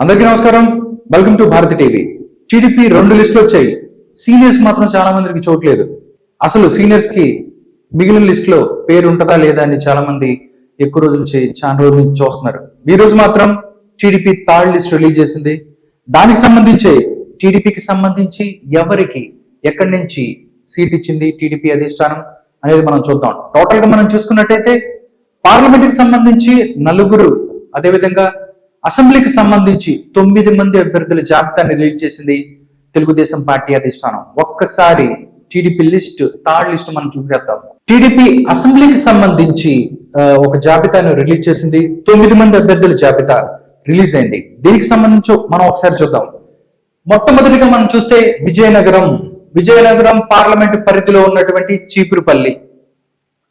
అందరికీ నమస్కారం. Welcome to Bharati TV. TDP 2 లిస్టులు వచ్చాయి. సీనియర్స్ మాత్రం చాలా మందికి చోట్లేదు. అసలు సీనియర్స్ కి మిగిలిన లిస్ట్ లో పేరు ఉంటుందా లేదా అని చాలా మంది ఎక్కువ రోజుల నుంచి చూస్తున్నారు. ఈ రోజు మాత్రం టీడీపీ 3rd లిస్ట్ రిలీజ్ చేసింది. దానికి సంబంధించి టీడీపీకి సంబంధించి ఎవరికి ఎక్కడి నుంచి సీట్ ఇచ్చింది టీడీపీ అధిష్టానం అనేది మనం చూద్దాం. టోటల్ గా మనం చూసుకున్నట్టయితే పార్లమెంట్ కి సంబంధించి 4, అదేవిధంగా అసెంబ్లీకి సంబంధించి 9 మంది అభ్యర్థుల జాబితాని రిలీజ్ చేసింది తెలుగుదేశం పార్టీ అధిష్టానం. ఒక్కసారి టీడీపీ లిస్ట్ 3rd లిస్ట్ మనం చూసేద్దాం. టీడీపీ అసెంబ్లీకి సంబంధించి ఒక జాబితాను రిలీజ్ చేసింది. 9 మంది అభ్యర్థుల జాబితా రిలీజ్ అయింది. దీనికి సంబంధించి మనం ఒకసారి చూద్దాం. మొట్టమొదటిగా మనం చూస్తే విజయనగరం పార్లమెంట్ పరిధిలో ఉన్నటువంటి చీపురుపల్లి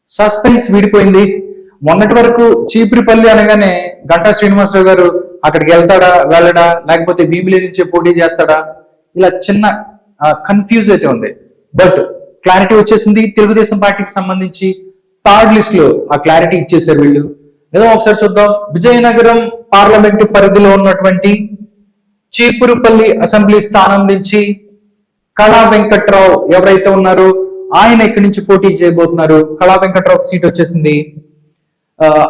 సస్పెన్స్ వీడిపోయింది. మొన్నటి వరకు చీపురుపల్లి అనగానే గంటా శ్రీనివాసరావు గారు అక్కడికి వెళ్ళడా లేకపోతే భీమిలి నుంచే పోటీ చేస్తాడా, ఇలా చిన్న కన్ఫ్యూజ్ అయితే ఉంది. బట్ క్లారిటీ వచ్చేసింది. తెలుగుదేశం పార్టీకి సంబంధించి 3rd లిస్ట్ లో ఆ క్లారిటీ ఇచ్చేసారు వీళ్ళు. ఏదో ఒకసారి చూద్దాం. విజయనగరం పార్లమెంటు పరిధిలో ఉన్నటువంటి చీపురుపల్లి అసెంబ్లీ స్థానం నుంచి కళా వెంకట్రావు ఎవరైతే ఉన్నారో ఆయన ఇక్కడి నుంచి పోటీ చేయబోతున్నారు. కళా వెంకట్రావు సీట్ వచ్చేసింది.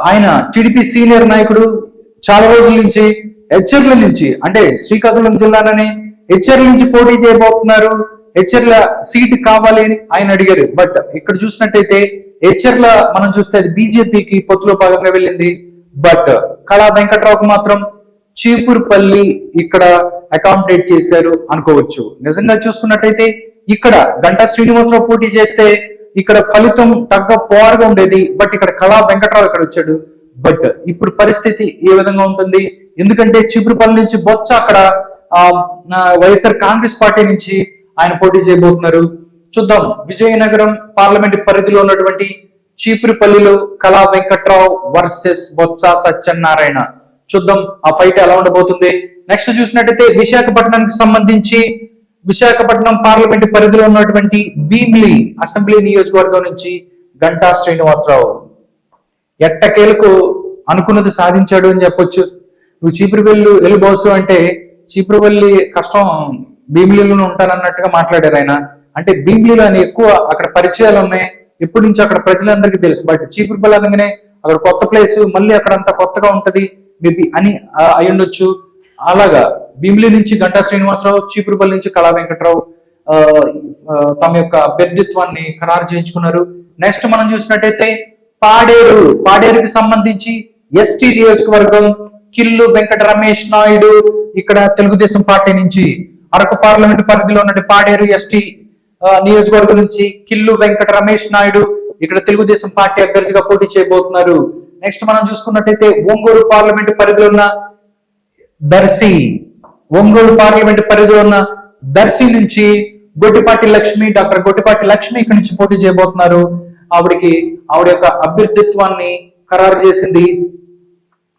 ఆయన టీడీపీ సీనియర్ నాయకుడు. చాలా రోజుల నుంచి హెచ్చర్ల నుంచి, అంటే శ్రీకాకుళం జిల్లాలోనే హెచ్చర్ల నుంచి పోటీ చేయబోతున్నారు. హెచ్చర్ల సీట్ కావాలి అని ఆయన అడిగారు. బట్ ఇక్కడ చూసినట్టయితే హెచ్చర్ల మనం చూస్తే అది బీజేపీకి పొత్తులో భాగంగా వెళ్ళింది. బట్ కళా వెంకట్రావుకు మాత్రం చీపురుపల్లి ఇక్కడ అకామిడేట్ చేశారు అనుకోవచ్చు. నిజంగా చూసుకున్నట్టయితే ఇక్కడ గంటా శ్రీనివాసరావు పోటీ చేస్తే ఇక్కడ ఫలితం తగ్గ ఫోర్ గా ఉండేది. బట్ ఇక్కడ కళా వెంకట్రావు ఇక్కడ వచ్చాడు. బట్ ఇప్పుడు పరిస్థితి ఏ విధంగా ఉంటుంది? ఎందుకంటే చీపురుపల్లి నుంచి బొత్స అక్కడ వైఎస్ఆర్ కాంగ్రెస్ పార్టీ నుంచి ఆయన పోటీ చేయబోతున్నారు. చూద్దాం. విజయనగరం పార్లమెంట్ పరిధిలో ఉన్నటువంటి చీపురుపల్లిలో కళా వెంకట్రావు వర్సెస్ బొత్స సత్యనారాయణ. చూద్దాం ఆ ఫైట్ ఎలా ఉండబోతుంది. నెక్స్ట్ చూసినట్టయితే విశాఖపట్నానికి సంబంధించి విశాఖపట్నం పార్లమెంట్ పరిధిలో ఉన్నటువంటి భీమిలి అసెంబ్లీ నియోజకవర్గం నుంచి గంటా శ్రీనివాసరావు ఎట్టకేలకు అనుకున్నది సాధించాడు అని చెప్పొచ్చు. నువ్వు చీపురుపల్లి వెళ్ళిపోసు అంటే చీపురుపల్లి కష్టం, భీమిలిలోనే ఉంటానన్నట్టుగా మాట్లాడారు ఆయన. అంటే భీమిలిలో ఆయన ఎక్కువ అక్కడ పరిచయాలు ఉన్నాయి, ఎప్పటి నుంచి అక్కడ ప్రజలందరికీ తెలుసు. బట్ చీపురుపల్లి అనగానే అక్కడ కొత్త ప్లేస్, మళ్ళీ అక్కడ అంతా కొత్తగా ఉంటది మేబీ అని అయ్యుండొచ్చు. అలాగా భీమిలి నుంచి గంటా శ్రీనివాసరావు, చీపురుపల్లి నుంచి కళా వెంకట్రావు తమ యొక్క అభ్యర్థిత్వాన్ని ఖరారు చేయించుకున్నారు. నెక్స్ట్ మనం చూసినట్టయితే పాడేరుకి సంబంధించి ఎస్టీ నియోజకవర్గం కిల్లు వెంకట రమేష్ నాయుడు ఇక్కడ తెలుగుదేశం పార్టీ నుంచి, అరకు పార్లమెంట్ పరిధిలో ఉన్న పాడేరు ఎస్టీ నియోజకవర్గం నుంచి కిల్లు వెంకట రమేష్ నాయుడు ఇక్కడ తెలుగుదేశం పార్టీ అభ్యర్థిగా పోటీ చేయబోతున్నారు. నెక్స్ట్ మనం చూసుకున్నట్టయితే ఒంగోలు పార్లమెంట్ పరిధిలో ఉన్న దర్శి నుంచి డాక్టర్ గొట్టిపాటి లక్ష్మి ఇక్కడి నుంచి పోటీ చేయబోతున్నారు. ఆవిడ యొక్క అభ్యర్థిత్వాన్ని ఖరారు చేసింది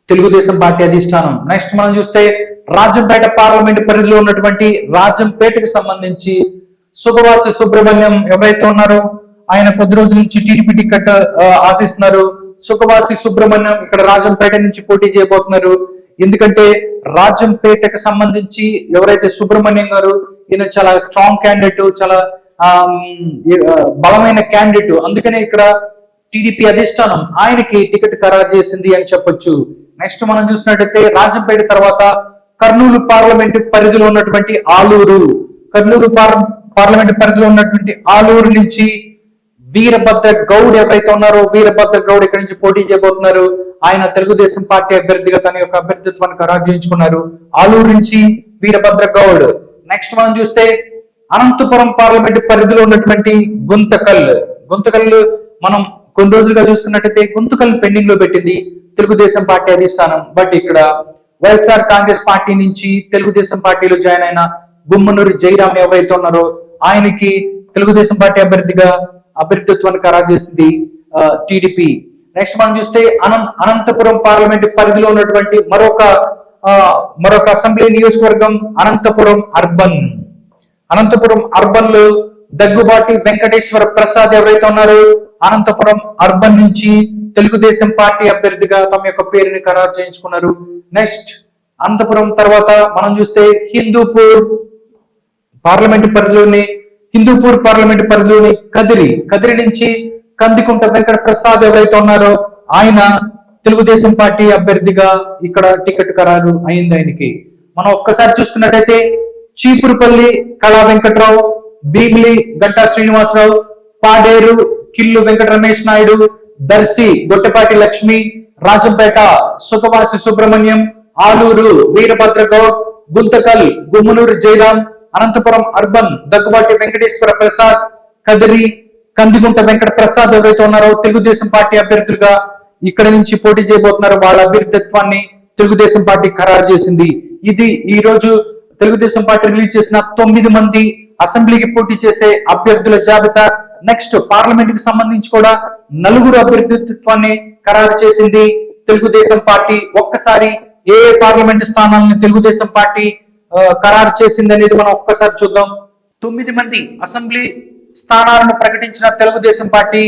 తెలుగుదేశం పార్టీ అధిష్టానం. నెక్స్ట్ మనం చూస్తే రాజంపేట పార్లమెంట్ పరిధిలో ఉన్నటువంటి రాజంపేటకు సంబంధించి సుఖవాసి సుబ్రహ్మణ్యం ఎవరైతే ఉన్నారో ఆయన కొద్ది రోజుల నుంచి టీడీపీ టికెట్ ఆశిస్తున్నారు. సుఖవాసి సుబ్రహ్మణ్యం ఇక్కడ రాజంపేట నుంచి పోటీ చేయబోతున్నారు. ఎందుకంటే రాజంపేటకు సంబంధించి ఎవరైతే సుబ్రహ్మణ్యం గారు, ఈయన చాలా స్ట్రాంగ్ క్యాండిడేట్, చాలా బలమైన క్యాండిడేట్. అందుకనే ఇక్కడ టీడీపీ అధిష్టానం ఆయనకి టికెట్ ఖరారు చేసింది అని చెప్పొచ్చు. నెక్స్ట్ మనం చూసినట్టయితే రాజంపేట తర్వాత కర్నూలు పార్లమెంట్ పరిధిలో ఉన్నటువంటి ఆలూరు నుంచి వీరభద్ర గౌడ్ ఎవరైతే ఉన్నారో వీరభద్ర గౌడ్ ఇక్కడి నుంచి పోటీ చేయబోతున్నారు. ఆయన తెలుగుదేశం పార్టీ అభ్యర్థిగా తన యొక్క అభ్యర్థిత్వాన్ని ఖరారు చేయించుకున్నారు. ఆలూరు నుంచి వీరభద్ర గౌడ్. నెక్స్ట్ మనం చూస్తే అనంతపురం పార్లమెంట్ పరిధిలో ఉన్నటువంటి గుంతకల్ మనం కొన్ని రోజులుగా చూసుకున్నట్టయితే గుంతకల్ పెండింగ్ లో పెట్టింది తెలుగుదేశం పార్టీ అధిష్టానం. బట్ ఇక్కడ వైఎస్ఆర్ కాంగ్రెస్ పార్టీ నుంచి తెలుగుదేశం పార్టీలో జాయిన్ అయిన గుమ్మనూరి జయరాం ఎవరైతే ఉన్నారో ఆయనకి తెలుగుదేశం పార్టీ అభ్యర్థిగా అభ్యర్థిత్వాన్ని ఖరారు చేసింది టీడీపీ. నెక్స్ట్ మనం చూస్తే అనంతపురం పార్లమెంట్ పరిధిలో ఉన్నటువంటి మరొక అసెంబ్లీ నియోజకవర్గం అనంతపురం అర్బన్ లో దగ్గుబాటి వెంకటేశ్వర ప్రసాద్ ఎవరైతే ఉన్నారో అనంతపురం అర్బన్ నుంచి తెలుగుదేశం పార్టీ అభ్యర్థిగా తమ యొక్క పేరుని ఖరారు చేయించుకున్నారు. నెక్స్ట్ అనంతపురం తర్వాత మనం చూస్తే హిందూపూర్ పార్లమెంట్ పరిధిలోని కదిరి నుంచి కందికుంట వెంకట ప్రసాద్ ఎవరైతే ఉన్నారో ఆయన తెలుగుదేశం పార్టీ అభ్యర్థిగా ఇక్కడ టికెట్ ఖరారు అయింది ఆయనకి. మనం ఒక్కసారి చూసుకున్నట్టయితే చీపురుపల్లి కళా వెంకట్రావు, భీమిలి గంటా శ్రీనివాసరావు, పాడేరు కిల్లు వెంకట రమేష్ నాయుడు, దర్శి గొట్టపాటి లక్ష్మి, రాజంపేట సుఖవాసి సుబ్రహ్మణ్యం, ఆలూరు వీరభద్ర గౌడ్, గుంతకల్ గుమ్మనూరు జయరాం, అనంతపురం అర్బన్ దగ్గుబాటి వెంకటేశ్వర ప్రసాద్, కదిరి కందిగుంట వెంకట ప్రసాద్ ఎవరైతే ఉన్నారో తెలుగుదేశం పార్టీ అభ్యర్థులుగా ఇక్కడ నుంచి పోటీ చేయబోతున్నారు. వాళ్ళ అభ్యర్థిత్వాన్ని తెలుగుదేశం పార్టీ ఖరారు చేసింది. ఇది ఈ రోజు తెలుగుదేశం పార్టీ రిలీజ్ చేసిన 9 మంది అసెంబ్లీకి పోటీ చేసే అభ్యర్థుల జాబితా. నెక్స్ట్ పార్లమెంట్ కి సంబంధించి కూడా 4 అభ్యర్థిత్వాన్ని ఖరారు చేసింది తెలుగుదేశం పార్టీ. ఒక్కసారి ఏ పార్లమెంట్ స్థానాలను తెలుగుదేశం పార్టీ ఖరారు చేసింది అనేది మనం ఒక్కసారి చూద్దాం. 9 మంది అసెంబ్లీ స్థానాలను ప్రకటించిన తెలుగుదేశం పార్టీ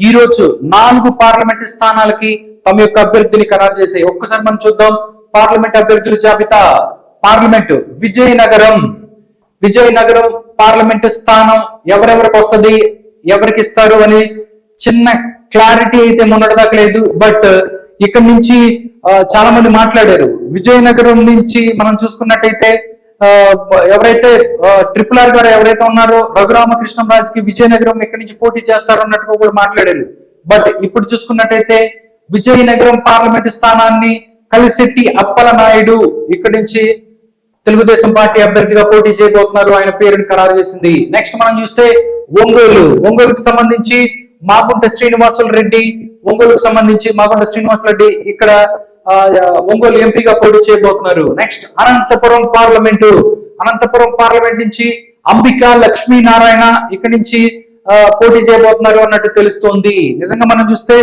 ఈ రోజు 4 పార్లమెంట్ స్థానాలకి తమ యొక్క అభ్యర్థిని ఖరారు చేశాయి. ఒక్కసారి మనం చూద్దాం పార్లమెంట్ అభ్యర్థుల జాబితా. పార్లమెంటు విజయనగరం పార్లమెంటు స్థానం ఎవరెవరికి వస్తుంది, ఎవరికి ఇస్తారు అని చిన్న క్లారిటీ అయితే మొన్నటిదాకా లేదు. బట్ ఇక్కడ నుంచి చాలా మంది మాట్లాడారు. విజయనగరం నుంచి మనం చూసుకున్నట్టయితే ఎవరైతే ట్రిపుల్ ఆర్ గారు ఎవరైతే ఉన్నారో రఘురామకృష్ణంరాజుకి విజయనగరం ఇక్కడి నుంచి పోటీ చేస్తారు అన్నట్టుగా కూడా మాట్లాడారు. బట్ ఇప్పుడు చూసుకున్నట్టయితే విజయనగరం పార్లమెంట్ స్థానాన్ని కలిశెట్టి అప్పల నాయుడు ఇక్కడి నుంచి తెలుగుదేశం పార్టీ అభ్యర్థిగా పోటీ చేయబోతున్నారు. ఆయన పేరుని ఖరారు చేసింది. నెక్స్ట్ మనం చూస్తే ఒంగోలుకు సంబంధించి మాగుంట శ్రీనివాసులు రెడ్డి ఇక్కడ ఒంగోలు ఎంపీగా పోటీ చేయబోతున్నారు. నెక్స్ట్ అనంతపురం పార్లమెంట్ నుంచి అంబికా లక్ష్మీనారాయణ ఇక్కడి నుంచి పోటీ చేయబోతున్నారు అన్నట్టు తెలుస్తోంది. నిజంగా మనం చూస్తే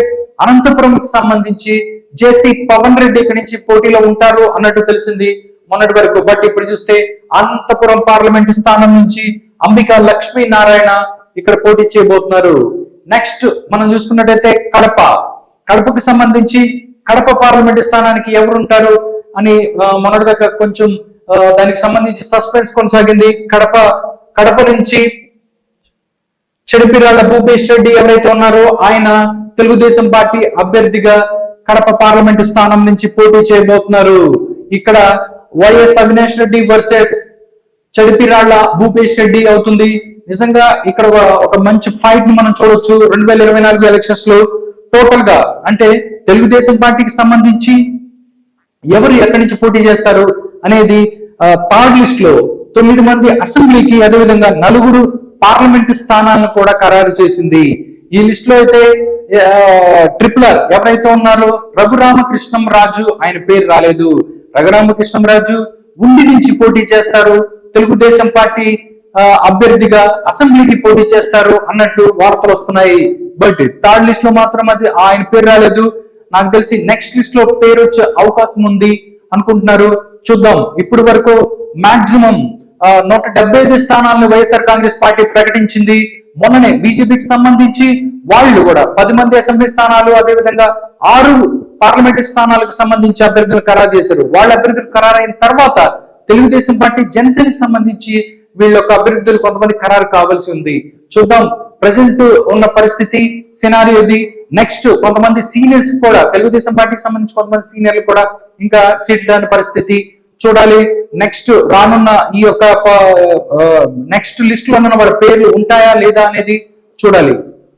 అనంతపురం సంబంధించి జేసీ పవన్ రెడ్డి ఇక్కడి నుంచి పోటీలో ఉంటారు అన్నట్టు తెలిసింది మొన్నటి వరకు. బట్ ఇప్పుడు చూస్తే అనంతపురం పార్లమెంట్ స్థానం నుంచి అంబికా లక్ష్మీనారాయణ ఇక్కడ పోటీ చేయబోతున్నారు. నెక్స్ట్ మనం చూసుకున్నట్టయితే కడపకు సంబంధించి కడప పార్లమెంట్ స్థానానికి ఎవరు ఉంటారు అని మొన్నటి దగ్గర కొంచెం దానికి సంబంధించి సస్పెన్స్ కొనసాగింది. కడప నుంచి చెడిపిరాళ్ల భూపేష్ రెడ్డి ఎవరైతే ఉన్నారో ఆయన తెలుగుదేశం పార్టీ అభ్యర్థిగా కడప పార్లమెంట్ స్థానం నుంచి పోటీ చేయబోతున్నారు. ఇక్కడ వైఎస్ అవినాష్ రెడ్డి వర్సెస్ చెడిపిరాళ్ల భూపేష్ రెడ్డి అవుతుంది. నిజంగా ఇక్కడ ఒక మంచి ఫైట్ ని మనం చూడొచ్చు 2024 ఎలక్షన్స్ లో. టోటల్ గా అంటే తెలుగుదేశం పార్టీకి సంబంధించి ఎవరు ఎక్కడి నుంచి పోటీ చేస్తారు అనేది థర్డ్ లిస్ట్ లో 9 మంది అసెంబ్లీకి, అదేవిధంగా 4 పార్లమెంటు స్థానాలను కూడా ఖరారు చేసింది. ఈ లిస్ట్ లో అయితే ట్రిపుల్ ఆర్ ఎవరైతే ఉన్నారో రఘురామకృష్ణంరాజు ఆయన పేరు రాలేదు. రఘురామకృష్ణంరాజు ఉండి నుంచి పోటీ చేస్తారు, తెలుగుదేశం పార్టీ అభ్యర్థిగా అసెంబ్లీకి పోటీ చేస్తారు అన్నట్టు వార్తలు వస్తున్నాయి. బట్ థర్డ్ లిస్ట్ లో మాత్రం అది ఆయన పేరు రాలేదు. నాకు తెలిసి నెక్స్ట్ లిస్ట్ లో పేరు వచ్చే అవకాశం ఉంది అనుకుంటున్నారు. చూద్దాం. ఇప్పటి వరకు మాక్సిమం 175 స్థానాలను వైఎస్ఆర్ కాంగ్రెస్ పార్టీ ప్రకటించింది. మొన్ననే బీజేపీకి సంబంధించి వాళ్ళు కూడా 10 మంది అసెంబ్లీ స్థానాలు, అదేవిధంగా 6 పార్లమెంటు స్థానాలకు సంబంధించి అభ్యర్థులు ఖరారు చేశారు. వాళ్ళ అభ్యర్థులు ఖరారైన తర్వాత తెలుగుదేశం పార్టీ జనసేనకి సంబంధించి వీళ్ళ యొక్క అభ్యర్థులు కొంతమంది ఖరారు కావాల్సి ఉంది. చూద్దాం ప్రజెంట్ ఉన్న పరిస్థితి సినారియోది. నెక్స్ట్ కొంతమంది సీనియర్స్ కూడా తెలుగుదేశం పార్టీకి సంబంధించి కొంతమంది సీనియర్లు కూడా ఇంకా సీట్ లేని పరిస్థితి చూడాలి. నెక్స్ట్ రానున్న ఈ యొక్క నెక్స్ట్ లిస్ట్ లో ఉన్న వాళ్ళ పేర్లు ఉంటాయా లేదా అనేది చూడాలి.